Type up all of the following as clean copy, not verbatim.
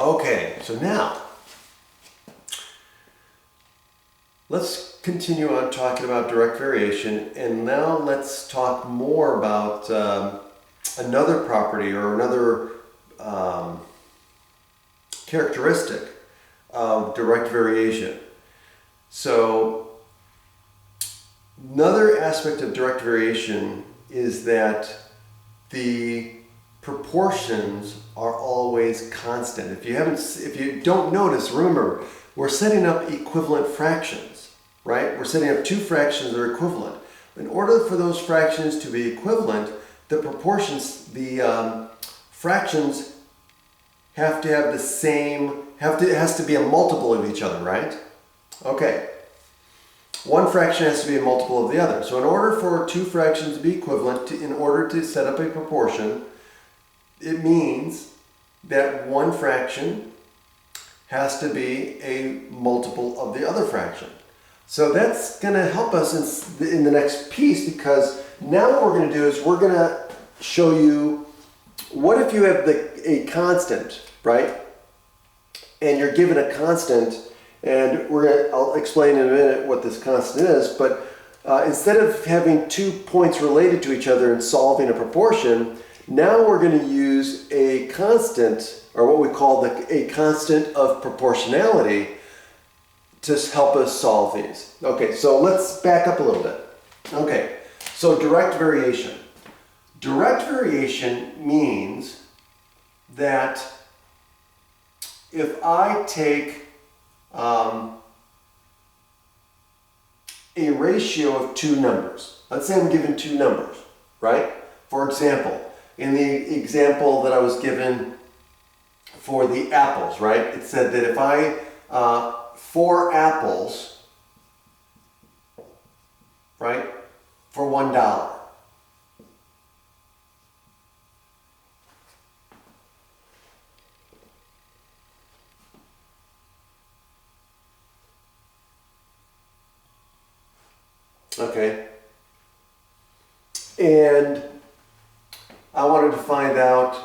Okay, so now let's continue on talking about direct variation, and now let's talk more about another property or another characteristic of direct variation. So another aspect of direct variation is that the proportions are always constant. If you don't notice, remember, we're setting up equivalent fractions, right? We're setting up two fractions that are equivalent. In order for those fractions to be equivalent, the proportions, the fractions have to have the same, it has to be a multiple of each other, right? Okay. One fraction has to be a multiple of the other. So in order for two fractions to be equivalent, in order to set up a proportion, it means that one fraction has to be a multiple of the other fraction. So that's going to help us in the next piece, because now what we're going to do is we're going to show you, what if you have a constant, right? And you're given a constant, and I'll explain in a minute what this constant is, but instead of having 2 points related to each other and solving a proportion, now we're going to use a constant, or what we call a constant of proportionality, to help us solve these. Okay, so let's back up a little bit. Okay, so direct variation. Direct variation means that if I take a ratio of two numbers, let's say I'm given two numbers, right? For example, in the example that I was given for the apples, right? It said that if I, 4 apples, right, for $1. Okay. And I wanted to find out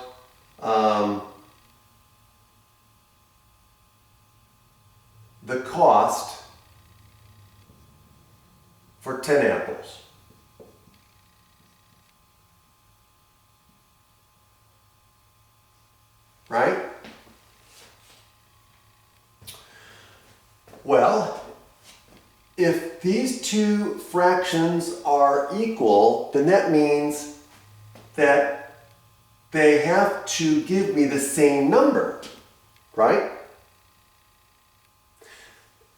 the cost for 10 apples. Right? Well, if these two fractions are equal, then that means that they have to give me the same number, right?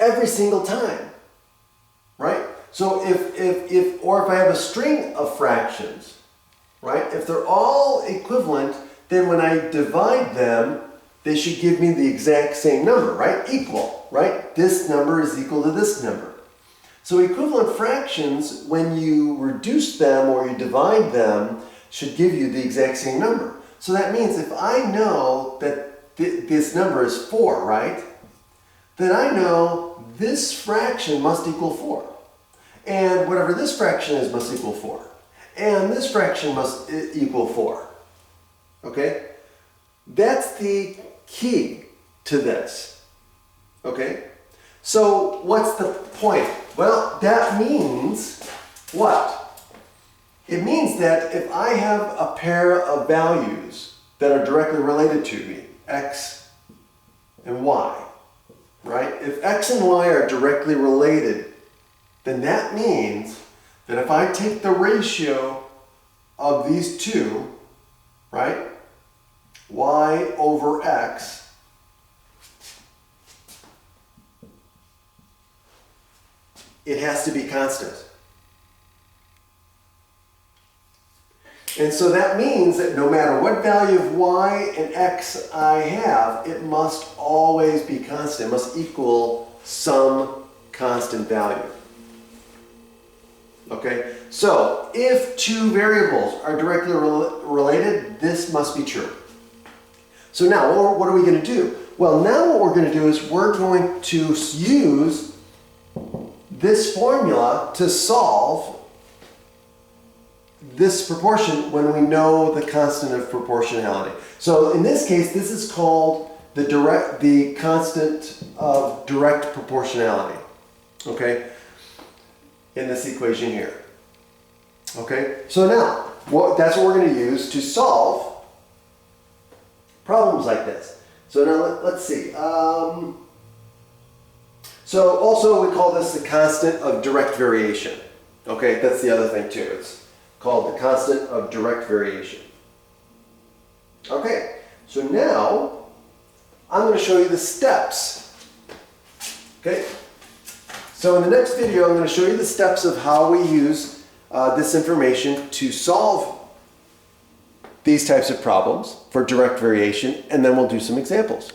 Every single time, right? So if I have a string of fractions, right? If they're all equivalent, then when I divide them, they should give me the exact same number, right? Equal, right? This number is equal to this number. So equivalent fractions, when you reduce them or you divide them, should give you the exact same number. So that means if I know that this number is 4, right? Then I know this fraction must equal 4. And whatever this fraction is must equal 4. And this fraction must equal 4. Okay? That's the key to this. Okay? So what's the point? Well, that means what? It means that if I have a pair of values that are directly related to me, x and y, right? If x and y are directly related, then that means that if I take the ratio of these two, right, y over x, it has to be constant. And so that means that no matter what value of y and x I have, it must always be constant. It must equal some constant value. Okay? So if two variables are directly related, this must be true. So now what are we going to do? Well, now what we're going to do is we're going to use this formula to solve this proportion when we know the constant of proportionality. So in this case, this is called the constant of direct proportionality, okay, in this equation here. Okay, so now that's what we're going to use to solve problems like this. So now let's see. So also we call this the constant of direct variation. Okay, that's the other thing too. It's called the constant of direct variation. Okay, so now I'm going to show you the steps. Okay, so in the next video I'm going to show you the steps of how we use this information to solve these types of problems for direct variation, and then we'll do some examples.